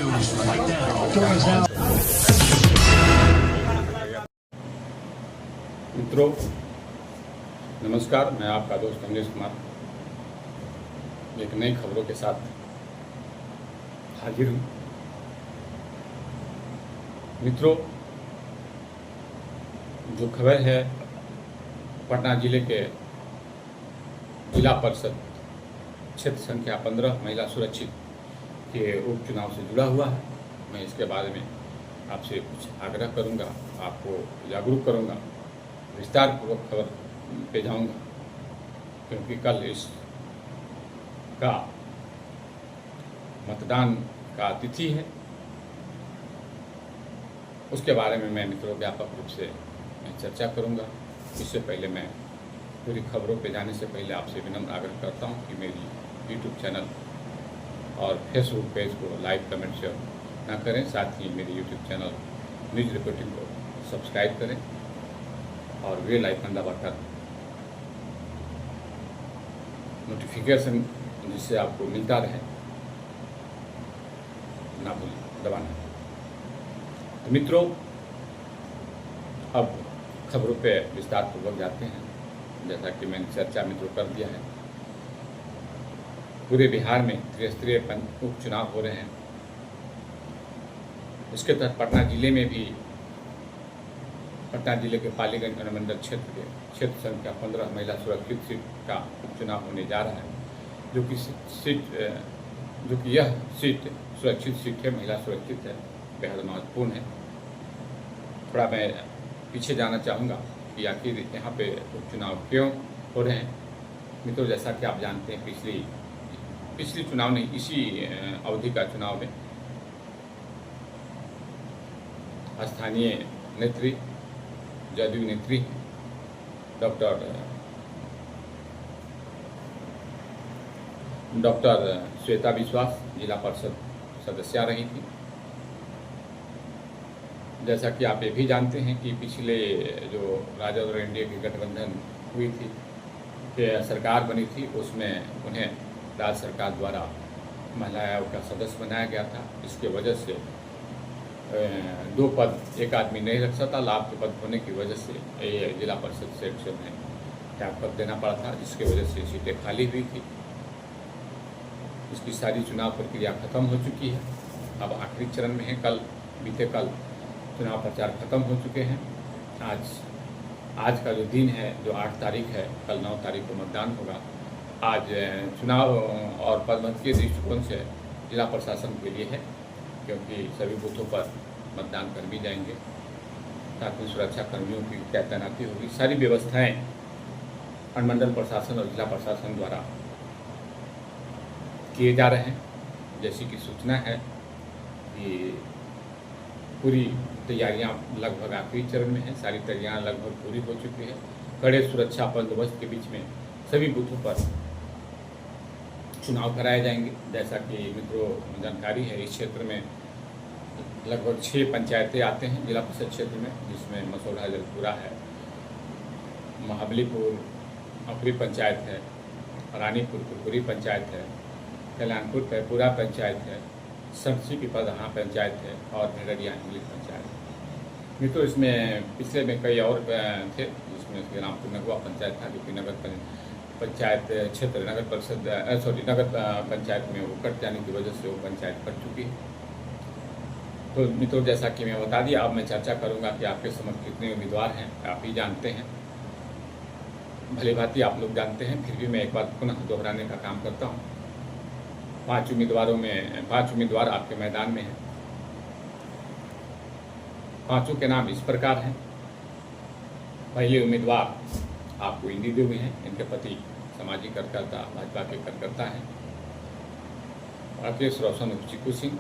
news right now. Doors now. मित्रों नमस्कार, मैं आपका दोस्त अमरीश कुमार एक नई खबरों के साथ हाजिर हूँ। मित्रों, जो खबर है पटना जिले के जिला परिषद क्षेत्र संख्या 15 महिला सुरक्षित के उपचुनाव से जुड़ा हुआ है। मैं इसके बारे में आपसे कुछ आग्रह करूंगा, आपको जागरूक करूंगा, विस्तार पूर्वक खबर पे जाऊंगा, क्योंकि कल इस का मतदान का तिथि है। उसके बारे में मैं मित्रों व्यापक रूप से चर्चा करूंगा। इससे पहले मैं पूरी खबरों पे जाने से पहले आपसे विनम्र आग्रह करता हूं कि मेरी यूट्यूब चैनल और फेसबुक पेज को लाइक, कमेंट, शेयर ना करें। साथ ही मेरे यूट्यूब चैनल न्यूज रिपोर्टिंग को सब्सक्राइब करें और बेल आइकन दबाकर नोटिफिकेशन जिससे आपको मिलता रहे ना भूलें दबाना। तो मित्रों, अब खबरों पे विस्तार पूर्वक जाते हैं। जैसा कि मैंने चर्चा मित्रों कर दिया है, पूरे बिहार में त्रिस्तरीय उपचुनाव हो रहे हैं। इसके तहत पटना जिले में भी पटना जिले के पालीगंज अनुमंडल क्षेत्र के क्षेत्र संख्या 15 महिला सुरक्षित सीट का उपचुनाव होने जा रहा है, जो कि यह सीट सुरक्षित सीट है, महिला सुरक्षित है, बेहद महत्वपूर्ण है। थोड़ा मैं पीछे जाना चाहूँगा कि आखिर यहाँ पे उपचुनाव क्यों हो रहे हैं। मित्रों, जैसा कि आप जानते हैं, पिछली चुनाव नहीं, इसी अवधि का चुनाव में स्थानीय नेत्री, जदयू नेत्री डॉक्टर श्वेता विश्वास जिला परिषद सदस्या रही थी। जैसा कि आप ये भी जानते हैं कि पिछले जो राजद और एनडीए की गठबंधन हुई थी, कि सरकार बनी थी, उसमें उन्हें राज्य सरकार द्वारा महिला आयोग का सदस्य बनाया गया था। इसके वजह से 2 पद एक आदमी नहीं रख सकता। लाभ के पद होने की वजह से ये जिला परिषद सेक्शन में त्याग पद देना पड़ा था, जिसकी वजह से सीटें खाली हुई थी। इसकी सारी चुनाव प्रक्रिया खत्म हो चुकी है, अब आखिरी चरण में है। बीते कल चुनाव प्रचार खत्म हो चुके हैं। आज का जो दिन है, जो 8 तारीख है, कल 9 तारीख को मतदान होगा। आज चुनाव और पदमत के दृष्टिकोण से जिला प्रशासन के लिए है, क्योंकि सभी बूथों पर मतदान कर्मी जाएंगे, ताकि सुरक्षा कर्मियों की क्या तैनाती होगी। सारी व्यवस्थाएं अनुमंडल प्रशासन और जिला प्रशासन द्वारा किए जा रहे हैं। जैसी कि सूचना है कि पूरी तैयारियां लगभग आखिरी चरण में हैं, सारी तैयारियां लगभग पूरी हो चुकी है। कड़े सुरक्षा बंदोबस्त के बीच में सभी बूथों पर चुनाव कराए जाएंगे। जैसा कि मित्रों जानकारी है, इस क्षेत्र में लगभग 6 पंचायतें आते हैं जिला परिषद क्षेत्र में, जिसमें मसौढ़ा जलपुरा है, महाबलीपुर अकरी पंचायत है, रानीपुर कुरकुरी पंचायत है, कल्याणपुर पैपुरा पंचायत है, सरसी पिपरहा पंचायत है और भेड़िया इंग्लिश पंचायत है। मित्रों, इसमें पिछले में कई और थे, जिसमें रामपुर नगवा पंचायत था, जो कि नगर पंचायत क्षेत्र नगर पंचायत में वो कट जाने की वजह से वो पंचायत कट चुकी है। तो मित्रों, जैसा कि मैं बता दिया, अब मैं चर्चा करूंगा कि आपके समक्ष कितने उम्मीदवार हैं। आप ही जानते हैं, भली भांति आप लोग जानते हैं, फिर भी मैं एक बार पुनः दोहराने का काम करता हूँ। 5 उम्मीदवार आपके मैदान में हैं। 5 के नाम इस प्रकार हैं। पहले उम्मीदवार आपको इंदी देवी हैं। इनके पति सामाजिक कार्यकर्ता, भाजपा के कार्यकर्ता हैं, राकेश रोशन उर्फ चिक्कू सिंह।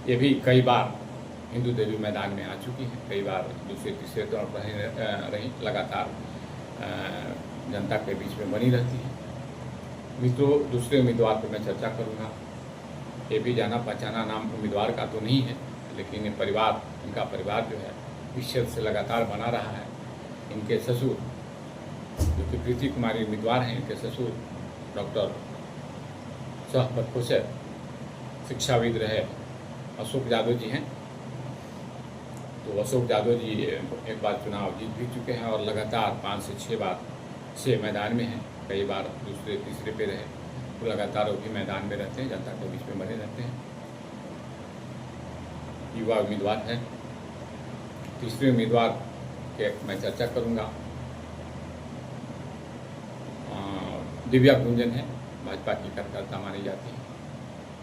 ये भी कई बार हिंदू देवी मैदान में आ चुकी हैं, कई बार दूसरे तीसरे दौर पर रही, लगातार जनता के बीच में बनी रहती है। मित्रों, दूसरे उम्मीदवार पर मैं चर्चा करूँगा। ये भी जाना पहचाना नाम उम्मीदवार का तो नहीं है, लेकिन ये परिवार, इनका परिवार जो है इस क्षेत्र से लगातार बना रहा है। इनके ससुर जो कि प्रीति कुमारी उम्मीदवार हैं, इनके ससुर डॉक्टर सह प्रोफेसर शिक्षाविद रहे अशोक यादव जी हैं। तो अशोक यादव जी एक बार चुनाव जीत भी चुके हैं और लगातार 5 से 6 बार से मैदान में हैं। कई बार दूसरे तीसरे पे रहे, तो लगातार वो भी मैदान में रहते हैं, जनता के बीच में बने रहते हैं। युवा उम्मीदवार हैं। तीसरे उम्मीदवार के मैं चर्चा करूंगा, दिव्या गुंजन है, भाजपा की कार्यकर्ता मानी जाती है।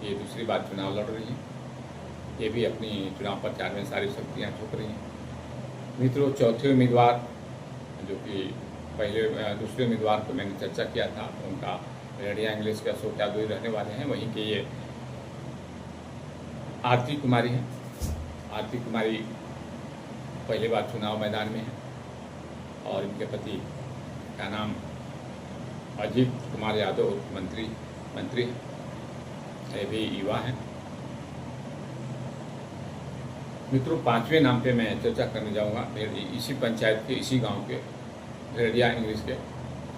ये दूसरी बार चुनाव लड़ रही हैं। ये भी अपनी चुनाव प्रचार में सारी शक्तियाँ झोंक रही हैं। मित्रों, चौथे उम्मीदवार जो कि दूसरे उम्मीदवार को मैंने चर्चा किया था, उनका रेडिया इंग्लिश के अशोक यादव ही रहने वाले हैं। वहीं के ये आरती कुमारी हैं। आरती कुमारी पहली बार चुनाव मैदान में है और इनके पति का नाम अजीत कुमार यादव मंत्री हैं। ये भी युवा हैं। मित्रों, 5वें नाम पे मैं चर्चा करने जाऊंगा। इसी पंचायत के, इसी गांव के रेडिया इंग्लिश के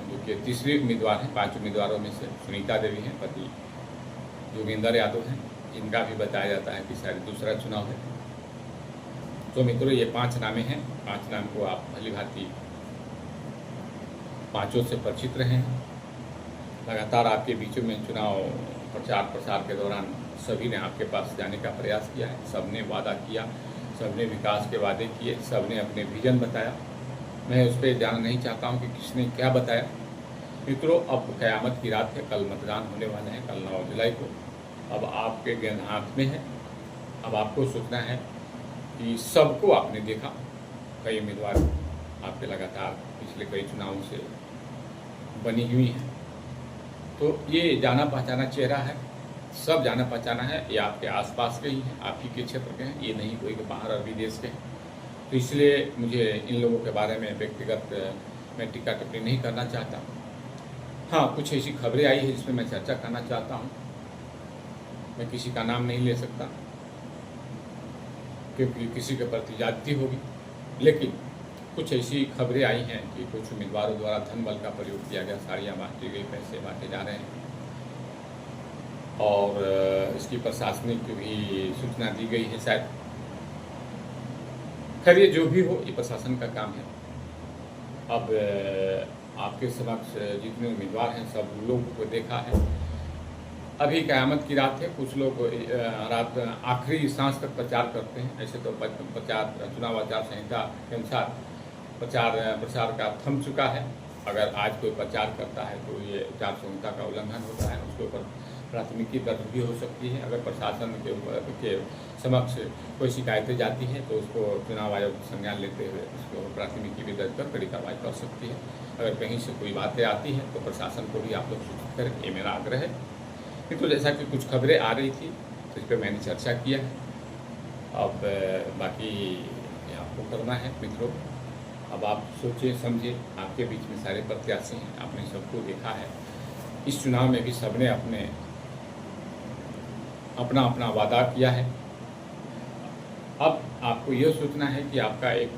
जो कि तीसरे उम्मीदवार हैं। 5 उम्मीदवारों में से सुनीता देवी हैं, पति जोगिंदर यादव हैं, जिनका भी बताया जाता है कि शायद दूसरा चुनाव है। तो मित्रों, ये 5 नामें हैं। 5 नाम को आप भली भांति पाँचों से परिचित रहे हैं। लगातार आपके बीचों में चुनाव प्रचार प्रसार के दौरान सभी ने आपके पास जाने का प्रयास किया है। सबने वादा किया, सबने विकास के वादे किए, सबने अपने विजन बताया। मैं उस पर जाना नहीं चाहता हूं कि किसने क्या बताया। मित्रों, अब क़यामत की रात है। कल मतदान होने वाला है, कल 9 जुलाई को। अब आपके गेंद हाथ में है। अब आपको सोचना है कि सबको आपने देखा, कई उम्मीदवार आपके लगातार पिछले कई चुनावों से बनी हुई हैं। तो ये जाना पहचाना चेहरा है, सब जाना पहचाना है। ये आपके आसपास के ही हैं, आप ही के क्षेत्र के हैं, ये नहीं कोई के बाहर और विदेश के हैं। तो इसलिए मुझे इन लोगों के बारे में व्यक्तिगत मैं टीका टिप्पणी नहीं करना चाहता। हाँ, कुछ ऐसी खबरें आई है जिसमें मैं चर्चा करना चाहता हूँ। मैं किसी का नाम नहीं ले सकता क्योंकि किसी के प्रति ज्यादती होगी, लेकिन कुछ ऐसी खबरें आई हैं कि कुछ उम्मीदवारों द्वारा धन बल का प्रयोग किया गया, साड़ियाँ बांटी गई, पैसे बांटे जा रहे हैं और इसकी प्रशासनिक भी सूचना दी गई है शायद। खैर, ये जो भी हो, ये प्रशासन का काम है। अब आपके समक्ष जितने उम्मीदवार हैं सब लोगों को देखा है। अभी क़यामत की रात है। कुछ लोग रात आखिरी सांस तक प्रचार करते हैं। ऐसे तो प्रचार चुनाव आचार संहिता के अनुसार प्रचार का थम चुका है। अगर आज कोई प्रचार करता है तो ये आचार संहिता का उल्लंघन होता है, उसके ऊपर प्राथमिकी दर्ज भी हो सकती है। अगर प्रशासन के समक्ष कोई शिकायतें जाती हैं तो उसको चुनाव आयोग संज्ञान लेते हुए उसको प्राथमिकी भी दर्ज कर कड़ी कार्रवाई कर सकती है। अगर कहीं से कोई बातें आती हैं तो प्रशासन को भी आप लोग सूचित करें, ये मेरा आग्रह है। तो जैसा कि कुछ खबरें आ रही थी तो इस पर मैंने चर्चा किया है। अब बाकी आपको करना है मित्रों। अब आप सोचिए समझिए, आपके बीच में सारे प्रत्याशी हैं, आपने सबको देखा है। इस चुनाव में भी सबने अपना अपना वादा किया है। अब आपको यह सोचना है कि आपका एक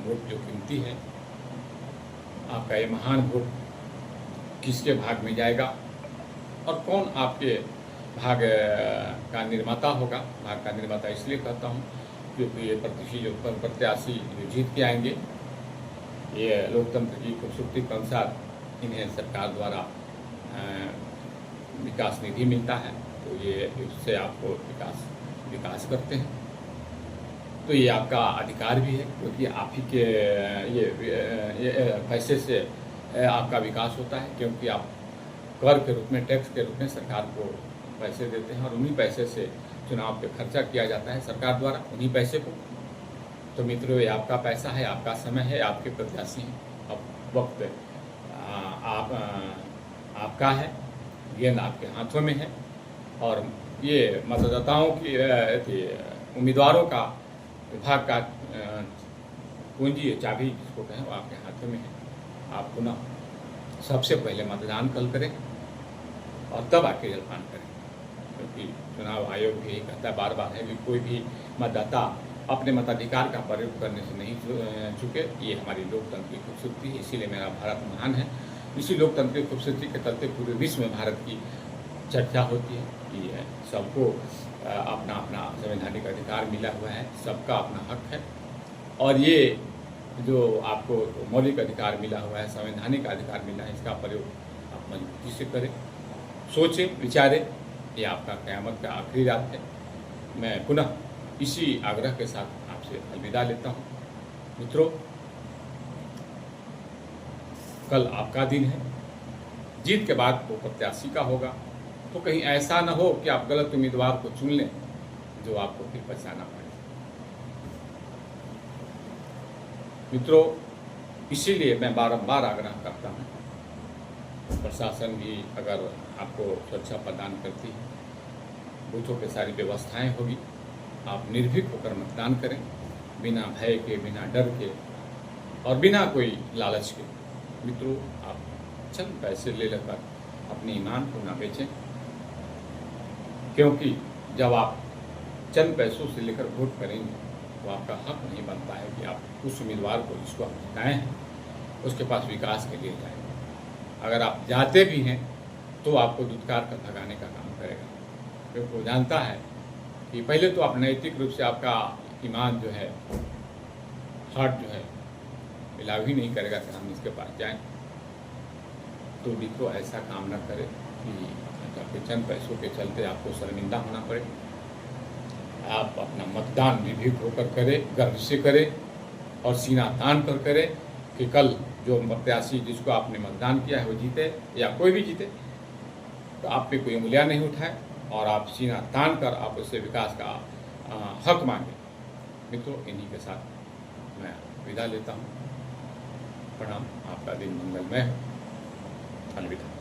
वोट जो कीमती है, आपका ये महान वोट किसके भाग में जाएगा और कौन आपके भाग का निर्माता होगा। भाग का निर्माता इसलिए कहता हूँ क्योंकि ये प्रत्याशी जो जीत के आएंगे, ये लोकतंत्र की खूबसूरती के अनुसार इन्हें सरकार द्वारा विकास निधि मिलता है, तो ये उससे आपको विकास करते हैं। तो ये आपका अधिकार भी है क्योंकि आप ही के ये पैसे से आपका विकास होता है, क्योंकि आप कर के रूप में, टैक्स के रूप में सरकार को पैसे देते हैं और उन्हीं पैसे से चुनाव पे खर्चा किया जाता है सरकार द्वारा, उन्हीं पैसे को। तो मित्रों, ये आपका पैसा है, आपका समय है, आपके प्रत्याशी हैं। अब वक्त आपका है, गेंद आपके हाथों में है और ये मतदाताओं की उम्मीदवारों का विभाग का कुंजी, चाबी जिसको कहें, वो आपके हाथों में है। आप पुनः सबसे पहले मतदान कल करें और तब आके जलपान करें, क्योंकि चुनाव आयोग भी यही कहता है बार बार है कि कोई भी मतदाता अपने मताधिकार का प्रयोग करने से नहीं चुके। ये हमारी लोकतंत्र की खूबसूरती है, इसीलिए मेरा भारत महान है। इसी लोकतंत्र की खूबसूरती के चलते पूरे विश्व में भारत की चर्चा होती है कि सबको अपना अपना संवैधानिक अधिकार मिला हुआ है, सबका अपना हक है। और ये जो आपको मौलिक अधिकार मिला हुआ है, संवैधानिक अधिकार मिला है, इसका प्रयोग आप मजबूती से करें, सोचें, विचारें। ये आपका क़यामत का आखिरी रात है। मैं पुनः इसी आग्रह के साथ आपसे अलविदा लेता हूँ। मित्रों, कल आपका दिन है। जीत के बाद वो प्रत्याशी का होगा, तो कहीं ऐसा न हो कि आप गलत उम्मीदवार को चुन लें जो आपको फिर पछताना पड़े। मित्रों, इसीलिए मैं बारंबार आग्रह करता हूँ, प्रशासन भी अगर आपको सुरक्षा प्रदान करती है, बूथों पे सारी व्यवस्थाएं होगी, आप निर्भीक होकर मतदान करें, बिना भय के, बिना डर के और बिना कोई लालच के। मित्रों, आप चंद पैसे ले लेकर अपने ईमान को ना बेचें, क्योंकि जब आप चंद पैसों से लेकर वोट करेंगे तो आपका हक नहीं बनता है कि आप उस उम्मीदवार को जिसको आप जिताए हैं उसके पास विकास के लिए जाएं। अगर आप जाते भी हैं तो आपको दुत्कार कर भगाने का काम करेगा, क्योंकि वो जानता है कि पहले तो आप नैतिक रूप से आपका ईमान जो है, हार्ट जो है, मिलाव ही नहीं करेगा कि हम इसके पास जाएं। तो मित्रों, ऐसा काम न करें कि आपके चंद पैसों के चलते आपको शर्मिंदा होना पड़े। आप अपना मतदान निर्भीक होकर करें, गर्व से करें और सीना तान कर करें कि कल जो प्रत्याशी जिसको आपने मतदान किया है वो जीते या कोई भी जीते, तो आप पे कोई उंगलियां नहीं उठाए और आप सीना तान कर आप उससे विकास का हक मांगे। मित्रों, इन्हीं के साथ मैं विदा लेता हूँ। प्रणाम। आपका दिन मंगलमय हो। अलविदा।